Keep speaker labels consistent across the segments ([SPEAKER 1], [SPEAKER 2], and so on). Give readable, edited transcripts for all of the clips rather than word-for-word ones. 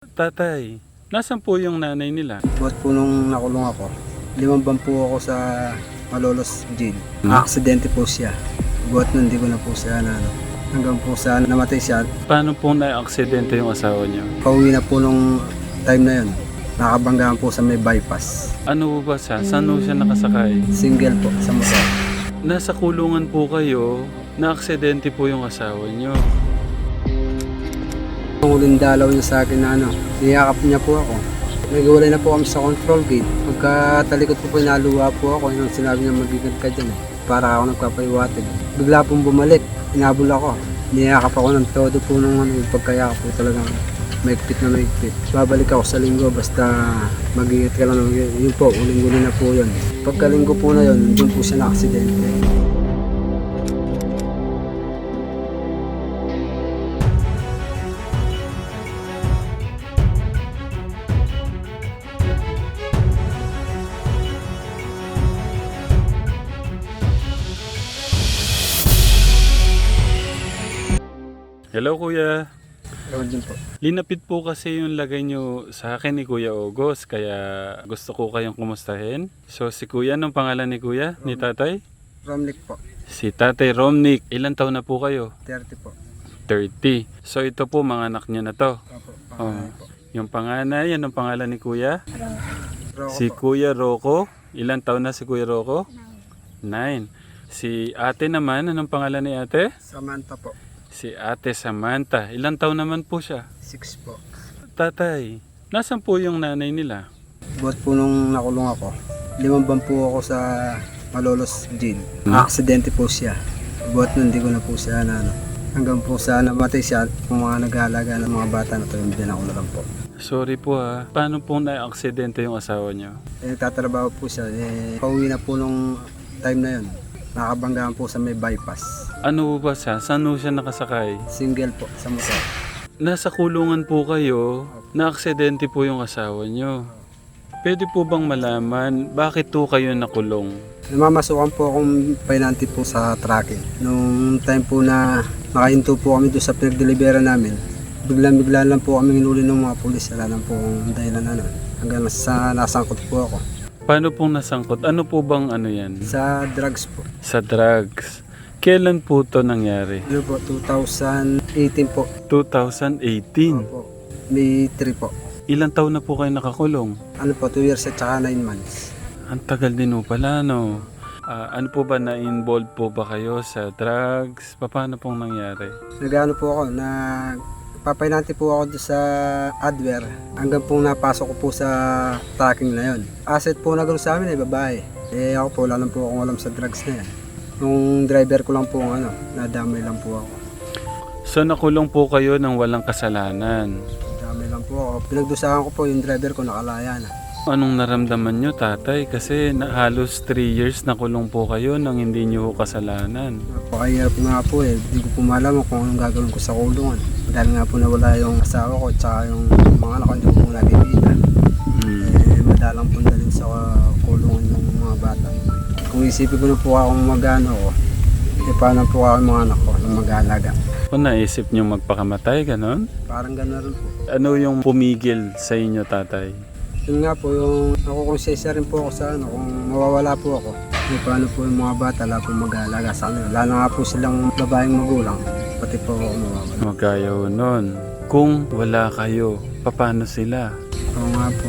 [SPEAKER 1] Tatay, nasaan po yung nanay nila?
[SPEAKER 2] Buhat po nung nakulong ako, 5 buwan po ako sa Malolos jail.
[SPEAKER 1] Hmm?
[SPEAKER 2] Aksidente po siya. Buhat nun, di ko na po siya hanggang po sa namatay siya.
[SPEAKER 1] Paano po na-aksidente yung asawa niyo?
[SPEAKER 2] Pauwi na po nung time na yun. Nakabanggaan po sa may bypass.
[SPEAKER 1] Ano ba siya? Saan po siya nakasakay?
[SPEAKER 2] Single po sa motor.
[SPEAKER 1] Nasa kulungan po kayo, na-aksidente po yung asawa niyo.
[SPEAKER 2] Ang huling dalaw niya sa akin na niyakap niya po ako. Naghiwalay na po kami sa control gate. Pagkatalikod ko po, inaluwa po ako. Yung sinabi niya magiging ka dyan para ako nagpapaiwatig. Bigla pong bumalik, inabol ako. Niyakap ako ng todo po nung pagkayakap po talagang maigpit na maigpit. Babalik ako sa linggo basta mag-iingat ka lang. Yun po, uling-uli na po yun. Pagkalinggo po na yun, doon po siya na-aksidente.
[SPEAKER 1] Hello kuya.
[SPEAKER 2] Ewan din po.
[SPEAKER 1] Linapit po kasi yung lagay nyo sa akin ni Kuya August, kaya gusto ko kayong kumustahin. So si Kuya, anong pangalan ni Kuya? Ni tatay?
[SPEAKER 2] Romnick po,
[SPEAKER 1] Si Tatay Romnick. Ilan taon na po kayo?
[SPEAKER 2] 30 po.
[SPEAKER 1] 30. So ito po, mga anak niyo na to.
[SPEAKER 2] Opo,
[SPEAKER 1] Oh.
[SPEAKER 2] panganay po.
[SPEAKER 1] Yung panganay, anong pangalan ni Kuya?
[SPEAKER 2] Rocco
[SPEAKER 1] Si
[SPEAKER 2] po,
[SPEAKER 1] Kuya Rocco. Ilan taon na si Kuya Rocco? 9. Si ate naman, anong pangalan ni ate?
[SPEAKER 2] Samantha po,
[SPEAKER 1] Si ate Samantha. Ilan taon naman po siya?
[SPEAKER 2] 6 po.
[SPEAKER 1] Tatay, nasaan po yung nanay nila?
[SPEAKER 2] Buhat po nung nakulong ako, 5 buwan po ako sa Malolos jail. Aksidente po siya. Buhat nun, di ko na po siya hanggang po sa namatay siya, kung mga nag-aalaga ng mga bata na to, hindi na ako na lang po.
[SPEAKER 1] Sorry po ha. Paano po na-aksidente yung asawa niyo?
[SPEAKER 2] Nagtatrabaho po siya, pauwi na po nung time na yun. Nakabanggaan po sa may bypass.
[SPEAKER 1] Ano ba siya? Saan po siya nakasakay?
[SPEAKER 2] Single po sa motor.
[SPEAKER 1] Nasa kulungan po kayo, na-aksidente po yung asawa niyo. Pwede po bang malaman bakit po kayo nakulong?
[SPEAKER 2] Namamasukan po akong painanti po sa tracking. Nung time po na nakahinto po kami doon sa pinag-delibera namin, bigla lang po kami hinuli ng mga pulis. Wala lang po ang dahilan hanggang sa nasangkot po ako.
[SPEAKER 1] Paano pong nasangkot? Ano po bang ano yan?
[SPEAKER 2] Sa drugs po.
[SPEAKER 1] Sa drugs. Kailan po to nangyari?
[SPEAKER 2] Ano po, 2018 po.
[SPEAKER 1] 2018.
[SPEAKER 2] Opo. May 3 po.
[SPEAKER 1] Ilang taon na po kayo nakakulong?
[SPEAKER 2] Ano po, 2 years at saka 9 months.
[SPEAKER 1] Ang tagal din po pala, no? Ano po ba, na-involve po ba kayo sa drugs? Paano pong nangyari?
[SPEAKER 2] Nagano po ako, papainanti po ako doon sa adware hanggang pong napasok ko po sa tracking na yon. Asset po na sa amin babae. Ako po, wala lang po akong alam sa drugs na yan. Yung driver ko lang po, nadamay lang po ako.
[SPEAKER 1] So nakulong po kayo ng walang kasalanan.
[SPEAKER 2] Nadamay lang po ako. Pinagdusahan ko po yung driver ko, nakalaya na.
[SPEAKER 1] Anong naramdaman nyo, tatay? Kasi halos 3 years nakulong po kayo nang hindi nyo kasalanan.
[SPEAKER 2] Napakahirap nga po Hindi ko po malaman kung anong gagawin ko sa kulungan. Dahil nga po nawala yung asawa ko at saka yung mga anak ko, hindi ko po nakikita. Madalang po dalhin sa kulungan ng mga bata. Kung isipin ko na po akong magano ko, paano po ako mga anak ko ng mag-aalaga.
[SPEAKER 1] Kung naisip nyo magpakamatay, ganon?
[SPEAKER 2] Parang gano'n rin po.
[SPEAKER 1] Ano yung pumigil sa inyo, tatay?
[SPEAKER 2] Yun nga po, yung nakukonsensya rin po ako sa kung mawawala po ako. Paano po yung mga bata, wala po mag-aalaga sa kanila. Lalo nga po silang babaeng magulang, pati po ako mawawala.
[SPEAKER 1] Magayaw nun. Kung wala kayo, paano sila?
[SPEAKER 2] Oo nga po.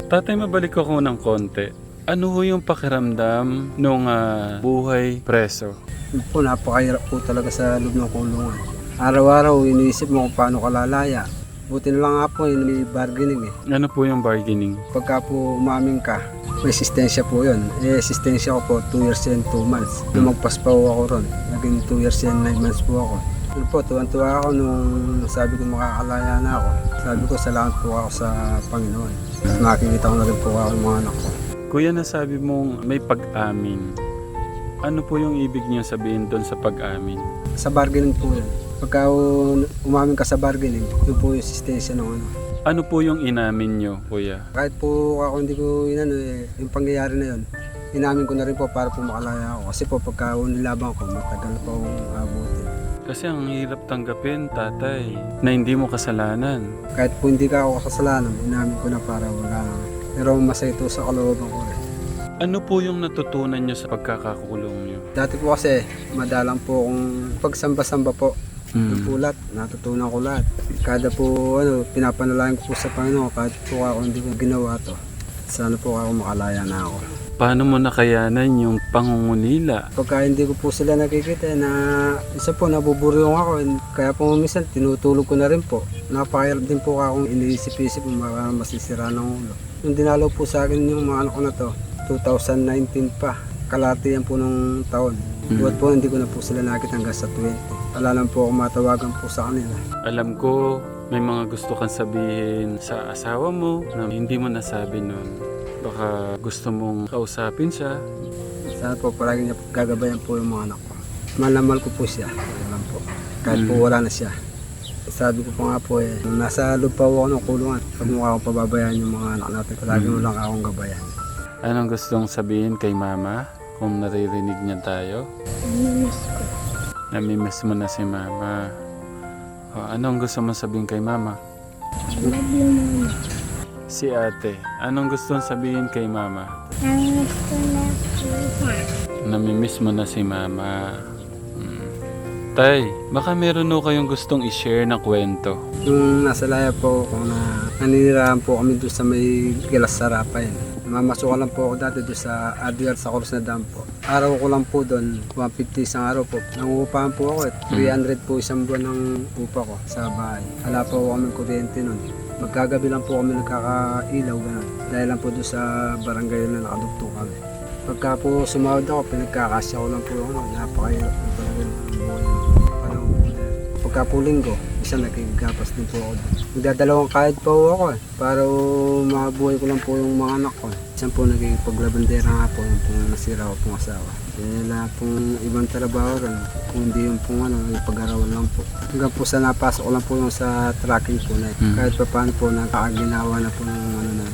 [SPEAKER 1] Tatay, mabalik ako ng konti. Ano ho yung pakiramdam nung buhay preso?
[SPEAKER 2] Yun po, napakahirap po talaga sa loob ng kulungan. Araw-araw, iniisip mo kung paano ka lalaya. Buti na lang nga po, may bargaining
[SPEAKER 1] Ano po yung bargaining?
[SPEAKER 2] Pagka po umaming ka, may assistensya po yun. Assistensya ko po, 2 years and 2 months. Lumagpas pa po ako ron. Naging 2 years and 9 months po ako. Yun po, tuwan-tuwa ako nung sabi ko makakalaya na ako. Sabi ko, salamat po ako sa Panginoon. Nakikita ko na rin po ako ng mga anak ko.
[SPEAKER 1] Kuya, nasabi mong may pag-amin. Ano po yung ibig niyo sabihin doon sa pag-amin?
[SPEAKER 2] Sa bargaining po yun. Pagka umamin ka sa bargaining, yun po yung assistensya ng
[SPEAKER 1] Ano po yung inamin nyo, kuya?
[SPEAKER 2] Kahit po ako hindi ko yung pangyayari na yun, inamin ko na rin po para po makalaya ako. Kasi po pagka nilabang ko, matagal pa akong abutin.
[SPEAKER 1] Kasi ang hirap tanggapin, tatay, na hindi mo kasalanan.
[SPEAKER 2] Kahit po hindi ka ako kasalanan, inamin ko na para wala na. Pero masaya ito sa kalooban ko rin.
[SPEAKER 1] Ano po yung natutunan nyo sa pagkakakulong nyo?
[SPEAKER 2] Dati po kasi, madalang po akong pagsamba-samba po. Yung po lahat, natutunan ko lahat. Kada po, pinapanalangin ko po sa Panginoon, kahit po ako hindi ko ginawa to. Sana po ako makalaya na ako.
[SPEAKER 1] Paano mo nakayanan yung pangungunila?
[SPEAKER 2] Pagka hindi ko po sila nakikita na isa po nabuburyong ako, kaya po minsan tinutulog ko na rin po. Napakahirap din po akong iniisip-isip baka masisira ng ulo. Yung dinalaw po sa akin yung mga anak ko na to, 2019 pa, kalahati yan po ng taon. Buhat po hindi ko na po sila nakita hanggang sa 20. Wala lang po ako matawagan po sa kanila.
[SPEAKER 1] Alam ko, may mga gusto kang sabihin sa asawa mo na hindi mo nasabi nun. Baka gusto mong kausapin siya.
[SPEAKER 2] Sana po palagi niya gagabayan po yung mga anak ko. Mahal na mahal ko po siya. Alam po. Kahit po wala na siya. Sabi ko pa nga po nung nasa loob pa ako ng kulungan, pag mukha akong pababayaan yung mga anak natin, palagi mo lang akong gabayan.
[SPEAKER 1] Anong gustong sabihin kay mama kung naririnig niya tayo?
[SPEAKER 3] Namimiss ko.
[SPEAKER 1] Namimiss mo na si mama. O, anong gusto mo sabihin kay mama?
[SPEAKER 3] I love you, Mama.
[SPEAKER 1] Si ate, anong gustong sabihin kay mama?
[SPEAKER 3] Namimiss ko na siya.
[SPEAKER 1] Namimiss mo na si mama. Tay, baka meron o kayong gustong i-share na kwento.
[SPEAKER 2] Yung nasa laya po ako na naninirahan po kami doon sa may Gilas Sarapayan. Mamasukan lang po ako dati doon sa ADR sa Coros na Dam po. Araw ko lang po doon, 150 isang araw po. Nangungupahan po ako 300 po isang buwan ng upa ko sa bahay. Wala po ako kami kuryente nun. Magkagabi lang po kami nagkakailaw gano'n. Dahil lang po doon sa barangay na nakadugtong kami. Pagka po sumahod ako, pinagkakasya ko lang po ako. Napakahirap po talaga yung buhay ng panahon po na. Pagka po linggo, isa nagkigapas din po ako doon. Magdadalawang kahit pa po ako para mabuhay ko lang po yung mga anak ko. Isang po nagkipaglabandera nga po yung pong nasira ko pong asawa. Wala pong ibang trabaho rin, kung hindi yung pong yung pag-arawan lang po. Hanggang po sa napasok ko lang po yung sa tracking po na kahit pa paano po nakakaginawa na po ng na.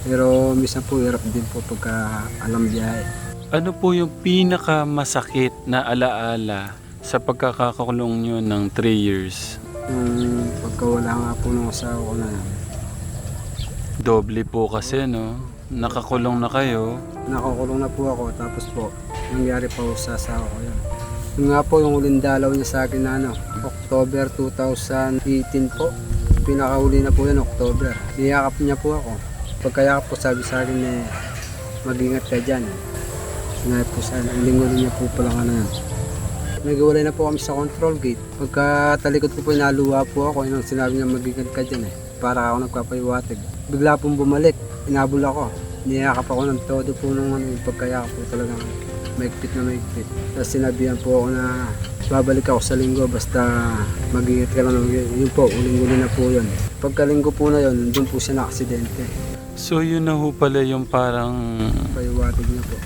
[SPEAKER 2] Pero minsan po hirap din po pagka alam biyahe.
[SPEAKER 1] Ano po yung pinakamasakit na alaala sa pagkakakulong nyo ng 3 years?
[SPEAKER 2] Yung pagkawala nga po ng asawa ko na yan.
[SPEAKER 1] Doble po kasi, no? Nakakulong na kayo.
[SPEAKER 2] Nakakulong na po ako tapos po nangyari pa po sa asawa ko yan. Yung nga po yung huling dalaw niya sa akin na October 2018 po. Pinakahuli na po yan October. Niyakap niya po ako. Pagkayakap po sabi sa akin mag-ingat ka dyan. Sinabi po sa akin, ang linggo niya po palang yan. Naghiwalay na po kami sa control gate. Pagka talikod ko po inaluwa po ako, yun ang sinabi niya mag-ingat ka dyan para ako nagpapaiwatig. Bigla pong bumalik, inabol ako. Niyakap ako ng todo po nung pagkayakap po talagang maigpit na maigpit. Tapos sinabihan po ako na babalik ako sa linggo basta mag-ingat ka lang. Yun po, uling-uli na po yun. Pagkalinggo po na yun, doon po siya na-aksidente.
[SPEAKER 1] So yun na ho pala yung parang...
[SPEAKER 2] Paiwatig niya po.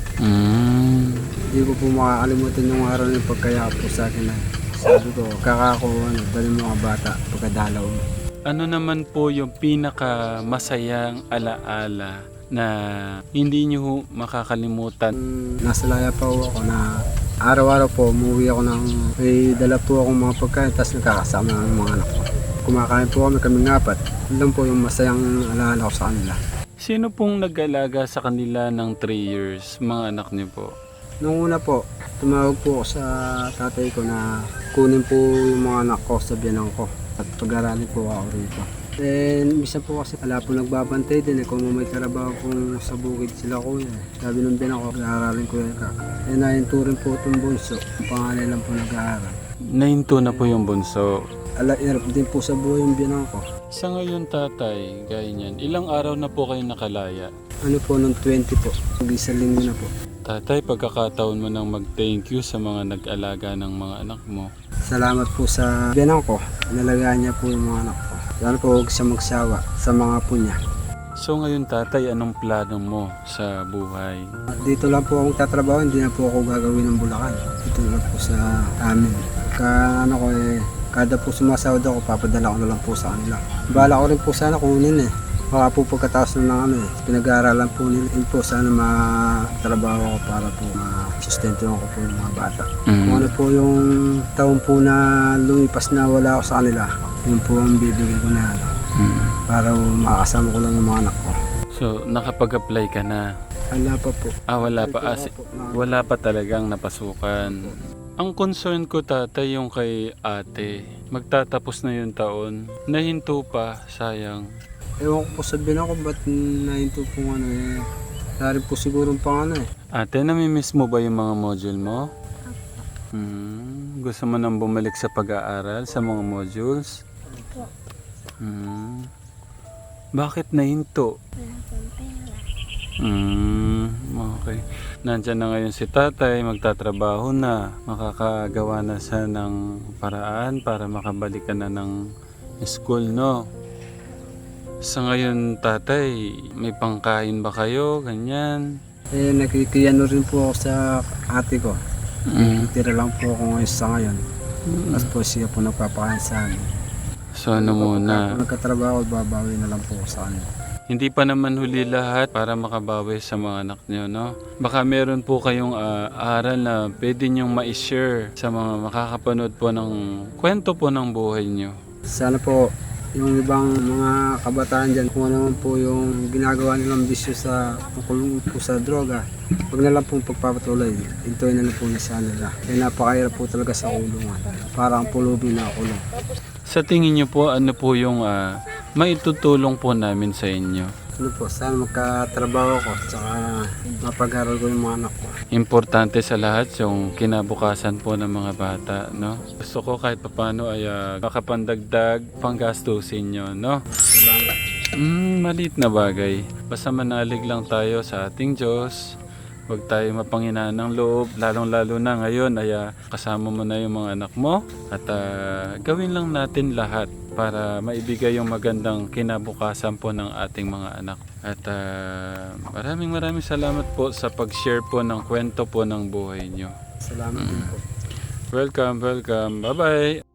[SPEAKER 2] Hindi ko po makakalimutan yung araw ng pagkayakap po sa akin na sabi ko, kakako, dali mo mga bata pagkadalaw mo.
[SPEAKER 1] Ano naman po yung pinaka masayang alaala na hindi nyo ho makakalimutan?
[SPEAKER 2] Nasa laya pa ako na araw-araw po umuwi ako ng may dala po akong mga pagkain tapos nakakasama ng mga anak ko. Kumakain po kaming apat. Yun po yung masayang alaala ko sa kanila.
[SPEAKER 1] Sino pong nag-alaga sa kanila ng 3 years, mga anak niyo po?
[SPEAKER 2] Nung una po, tumawag po ako sa tatay ko na kunin po yung mga anak ko sa biyanan ko at pag-aralin po ako rito. Then, minsan po kasi wala po nagbabantay din kung may trabaho kung sa bukid sila kuya. Sabi nung biyanan ko, pag-aralin ko yan ka. Eh, nahinturin po itong bunso. Ang pangalan lang po nag-aaral.
[SPEAKER 1] Nahinto na po yung bunso.
[SPEAKER 2] Hirap din po sa buhay yung biyanan ko.
[SPEAKER 1] Sa ngayon tatay, gaya niyan, ilang araw na po kayo nakalaya?
[SPEAKER 2] Ano po, nung 20 po. Mag-isang linggo na po.
[SPEAKER 1] Tatay, pagkakataon mo nang mag-thank you sa mga nag-alaga ng mga anak mo.
[SPEAKER 2] Salamat po sa biyanan ko. Inalagaan niya po yung mga anak ko. Sana po huwag siya magsawa sa mga apo niya.
[SPEAKER 1] So ngayon tatay, anong plano mo sa buhay?
[SPEAKER 2] Dito lang po akong tatrabaho, hindi na po ako gagawin ng Bulacan. Dito lang po sa amin. Kada po sumasahod ako, papadala ko na lang po sa kanila. Bala ko rin po sana kunin Baka po pagkatapos ng pinag-aaralan po nila, yun po sana matrabaho ko para po masustento ko po yung mga bata. Kung ano po yung taon po na lumipas na wala ako sa kanila, yun po ang bibigay ko na para makakasama ko lang yung mga anak ko.
[SPEAKER 1] So, nakapag-apply ka na?
[SPEAKER 2] Wala pa po.
[SPEAKER 1] Wala pa. Wala pa talagang napasukan. Ang concern ko, tatay, yung kay ate. Magtatapos na yung taon. Nahinto pa, sayang.
[SPEAKER 2] Ewan ko po sabihin ako ba't nahinto po Dari po siguro pang
[SPEAKER 1] Ate, namimiss mo ba yung mga module mo? Gusto mo nang bumalik sa pag-aaral sa mga modules?
[SPEAKER 3] Opo.
[SPEAKER 1] Bakit nahinto?
[SPEAKER 3] Wala pong pera.
[SPEAKER 1] Okay. Nandyan na ngayon si tatay, magtatrabaho na. Makakagawa na siya ng paraan para makabalik ka na ng school, no? Sa ngayon, tatay, may pangkain ba kayo? Ganyan?
[SPEAKER 2] Nakikiyano rin po ako sa ate ko. Tira lang po ako ngayon sa ngayon. Tapos po siya po nagpapakain sa amin.
[SPEAKER 1] So ano muna?
[SPEAKER 2] Kung nagkatrabaho, babawi na lang po ako sa kanya.
[SPEAKER 1] Hindi pa naman huli lahat para makabawi sa mga anak nyo, no? Baka meron po kayong aral na pwede nyong ma-share sa mga makakapanood po ng kwento po ng buhay nyo.
[SPEAKER 2] Sana po yung ibang mga kabataan dyan, kung ano man po yung ginagawa nilang bisyo sa kulong po sa droga, huwag na lang pong pagpapatuloy. Hintuin na lang po na sa nila. Kaya napakahirap po talaga sa kulungan. Parang pulubi na kulong.
[SPEAKER 1] Sa tingin nyo po, ano po yung maitutulong po namin sa inyo?
[SPEAKER 2] Ano po, sana magkatrabaho ko tsaka mapag-aral ko yung mga anak ko.
[SPEAKER 1] Importante sa lahat yung kinabukasan po ng mga bata, no? Gusto ko kahit paano ay makapandagdag panggastusin nyo, no?
[SPEAKER 2] Salamat.
[SPEAKER 1] Maliit na bagay. Basta manalig lang tayo sa ating Diyos. Huwag tayo mapanghinaan ng loob, lalong-lalo na ngayon ay kasama mo na yung mga anak mo. At gawin lang natin lahat para maibigay yung magandang kinabukasan po ng ating mga anak. At maraming salamat po sa pag-share po ng kwento po ng buhay nyo.
[SPEAKER 2] Salamat din po.
[SPEAKER 1] Welcome. Bye-bye.